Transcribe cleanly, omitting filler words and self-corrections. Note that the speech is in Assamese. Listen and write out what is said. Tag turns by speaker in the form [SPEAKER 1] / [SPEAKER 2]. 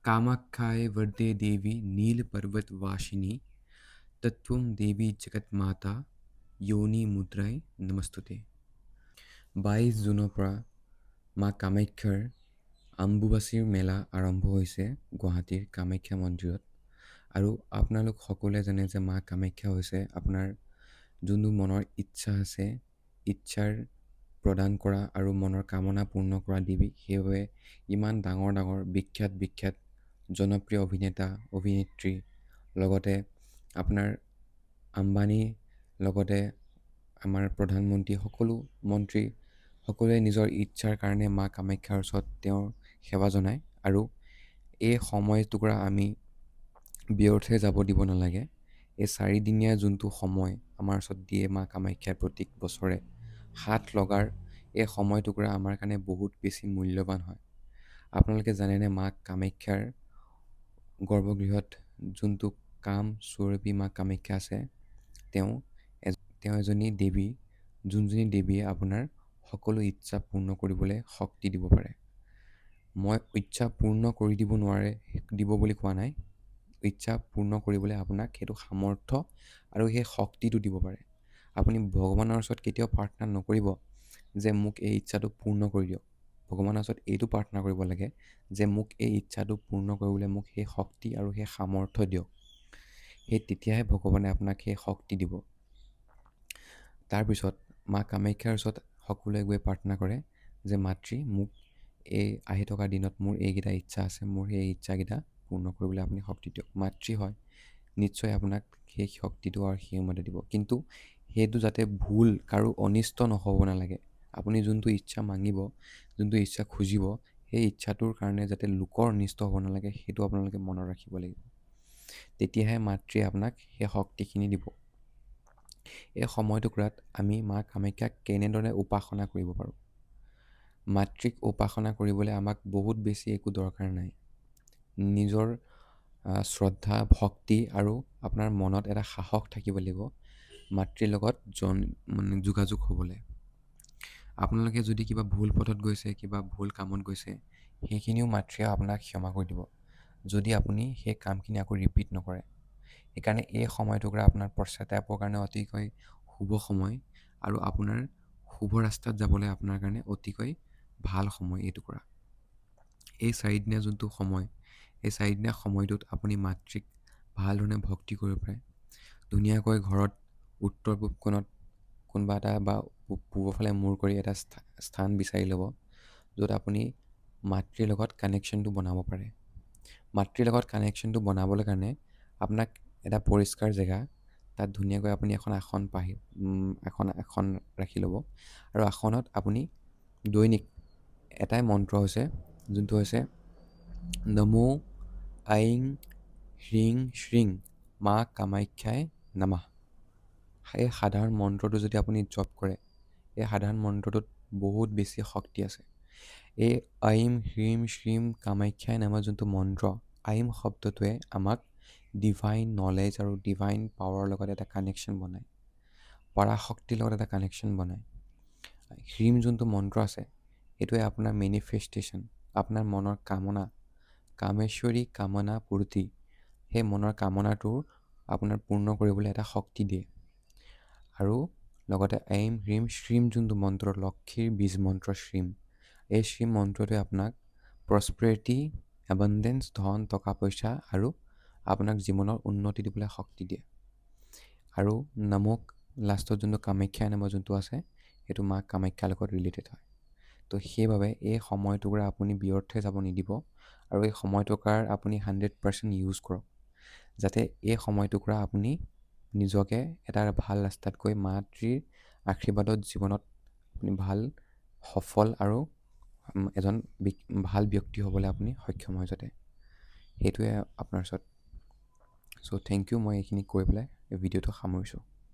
[SPEAKER 1] कामाख्याय वरदे देवी नील पर्वत वासिनी तत्वम देवी जगत माता योनि मुद्राय नमस्तुते। 22 জুনৰ পৰা মা কামাখ্যাৰ অম্বুবাচীৰ মেলা আৰম্ভ হৈছে গুৱাহাটীৰ কামাখ্যা মন্দিৰত। আৰু আপোনালোক সকলোৱে জানে যে মা কামাখ্যা হৈছে আপোনাৰ যোনটো মনৰ ইচ্ছা আছে, ইচ্ছাৰ প্ৰদান কৰা আৰু মনৰ কামনা পূৰ্ণ কৰা দেৱী। সেইবাবে ইমান ডাঙৰ ডাঙৰ বিখ্যাত জনপ্ৰিয় অভিনেতা অভিনেত্ৰী লগতে আপোনাৰ আম্বানী লগতে আমাৰ প্ৰধানমন্ত্ৰী সকলো মন্ত্ৰী সকলোৱে নিজৰ ইচ্ছাৰ কাৰণে মা কামাখ্যাৰ ওচৰত তেওঁৰ সেৱা জনায়। আৰু এই সময় টুকুৰা আমি ব্যৰ্থ যাব দিব নালাগে। এই 4 দিনীয়া যোনটো সময় আমাৰ ওচৰত দিয়ে মা কামাখ্যাৰ প্ৰত্যেক বছৰে হাত লগাৰ এই সময় টুকুৰা আমাৰ কাৰণে বহুত বেছি মূল্যৱান হয়। আপোনালোকে জানেনে মা কামাখ্যাৰ গৰ্ভগৃহত যোনটো কাম স্বৰূপী মা কামাখ্যা আছে, তেওঁ এজনী দেৱী, যোনজনী দেৱীয়ে আপোনাৰ সকলো ইচ্ছা পূৰ্ণ কৰিবলৈ শক্তি দিব পাৰে। মই ইচ্ছা পূৰ্ণ কৰি দিব বুলি কোৱা নাই। ইচ্ছা পূৰ্ণ কৰিবলৈ আপোনাক সেইটো সামৰ্থ্য আৰু সেই শক্তিটো দিব পাৰে। আপুনি ভগৱানৰ ওচৰত কেতিয়াও প্ৰাৰ্থনা নকৰিব যে মোক এই ইচ্ছাটো পূৰ্ণ কৰি দিয়ক। ভগৱানৰ ওচৰত এইটো প্ৰাৰ্থনা কৰিব লাগে যে মোক এই ইচ্ছাটো পূৰ্ণ কৰিবলৈ মোক সেই শক্তি আৰু সেই সামৰ্থ্য দিয়ক। তেতিয়াহে ভগৱানে আপোনাক সেই শক্তি দিব। তাৰপিছত মা কামাখ্যাৰ ওচৰত সকলোৱে গৈ প্ৰাৰ্থনা কৰে যে মাতৃ মোক এই আহি থকা দিনত মোৰ এইকেইটা ইচ্ছা আছে, মোৰ সেই ইচ্ছাকেইটা পূৰ্ণ কৰিবলৈ আপুনি শক্তি দিয়ক। মাতৃ হয়, নিশ্চয় আপোনাক সেই শক্তিটো আৰু সেইমতে দিব। কিন্তু সেইটো যাতে ভুল কাৰো অনিষ্ট নহ'ব নালাগে। আপুনি যোনটো ইচ্ছা মাগিব, যোনটো ইচ্ছা খুজিব, সেই ইচ্ছাটোৰ কাৰণে যাতে লোকৰ অনিষ্ট হ'ব নালাগে, সেইটো আপোনালোকে মনত ৰাখিব লাগিব। তেতিয়াহে মাতৃয়ে আপোনাক সেই শক্তিখিনি দিব। এই সময়টুকুৰাত আমি মা কামাখ্যাক কেনেদৰে উপাসনা কৰিব পাৰোঁ? মাতৃক উপাসনা কৰিবলৈ আমাক বহুত বেছি একো দৰকাৰ নাই। নিজৰ শ্ৰদ্ধা ভক্তি আৰু আপোনাৰ মনত এটা সাহস থাকিব লাগিব মাতৃৰ লগত যোগাযোগ হ'বলৈ। আপোনালোকে যদি কিবা ভুল পথত গৈছে, কিবা ভুল কামত গৈছে, সেইখিনিও মাতৃয়ে আপোনাক ক্ষমা কৰি দিব যদি আপুনি সেই কামখিনি আকৌ ৰিপিট নকৰে। সেইকাৰণে এই সময়টুকুৰা আপোনাৰ পশ্চাতাপৰ কাৰণে অতিকৈ শুভ সময় আৰু আপোনাৰ শুভ ৰাস্তাত যাবলৈ আপোনাৰ কাৰণে অতিকৈ ভাল সময় এইটুকুৰা। এই 4 দিনীয়া যোনটো সময়, এই 4 দিনীয়া সময়টোত আপুনি মাতৃক ভাল ধৰণে ভক্তি কৰিব পাৰে। ধুনীয়াকৈ ঘৰত উত্তৰ পূব কোণত কোনোবা এটা বা পূবৰ ফালে মূৰ কৰি এটা স্থান বিচাৰি ল'ব য'ত আপুনি মাতৃৰ লগত কানেকশ্যনটো বনাব পাৰে। মাতৃৰ লগত কানেকশ্যনটো বনাবলৈ কাৰণে আপোনাক এটা পৰিষ্কাৰ জেগা, তাত ধুনীয়াকৈ আপুনি এখন আসন ৰাখি ল'ব। আৰু আসনত আপুনি দৈনিক এটাই মন্ত্ৰ হৈছে, যোনটো হৈছে নমো আইং হ্ৰিং শ্ৰীং মা কামাখ্যাই নমঃ। এই সাধাৰণ মন্ত্ৰটো যদি আপুনি জপ কৰে, এই সাধাৰণ মন্ত্ৰটোত বহুত বেছি শক্তি আছে। এই আইম হ্ৰিম শ্ৰীম কামাখ্যাই নমঃ যোনটো মন্ত্ৰ, আইম শব্দটোৱে আমাক ডিভাইন নলেজ আৰু ডিভাইন পাৱাৰৰ লগত এটা কানেকশ্যন বনায়, পৰাশক্তিৰ লগত এটা কানেকশ্যন বনায়। হ্ৰিম যোনটো মন্ত্ৰ আছে, সেইটোৱে আপোনাৰ মেনিফেষ্টেশ্যন, আপোনাৰ মনৰ কামনা, কামেশ্বৰী কামনা পূৰ্তি, সেই মনৰ কামনাটো আপোনাৰ পূৰ্ণ কৰিবলৈ এটা শক্তি দিয়ে। আৰু লগতে আইম হ্ৰিম শ্ৰীম যোনটো মন্ত্ৰ, লক্ষীৰ বীজ মন্ত্ৰ শ্ৰীম, এই শ্ৰীম মন্ত্ৰটোৱে আপোনাক প্ৰস্পেৰিটি, এবাণ্ডেঞ্চ, ধন টকা পইচা আৰু আপোনাক জীৱনৰ উন্নতি দিবলৈ শক্তি দিয়ে। আৰু নমক লাষ্টত যোনটো কামাখ্যাই নমঃ যোনটো আছে, সেইটো মা কামাখ্যাৰ লগত ৰিলেটেড হয়। তো সেইবাবে এই সময়টুকুৰা আপুনি ব্যৰ্থ যাব নিদিব আৰু এই সময়টুকুৰাৰ আপুনি 100% ইউজ কৰক, যাতে এই সময়টুকুৰা আপুনি নিজকে এটা ভাল ৰাস্তাত গৈ মাতৃৰ আশীৰ্বাদত জীৱনত আপুনি ভাল সফল আৰু এজন ভাল ব্যক্তি হ'বলৈ আপুনি সক্ষম হয় যাতে, সেইটোৱে আপোনাৰ ওচৰত। চ' থেংক ইউ, মই এইখিনি কৈ পেলাই এই ভিডিঅ'টো সামৰিছোঁ।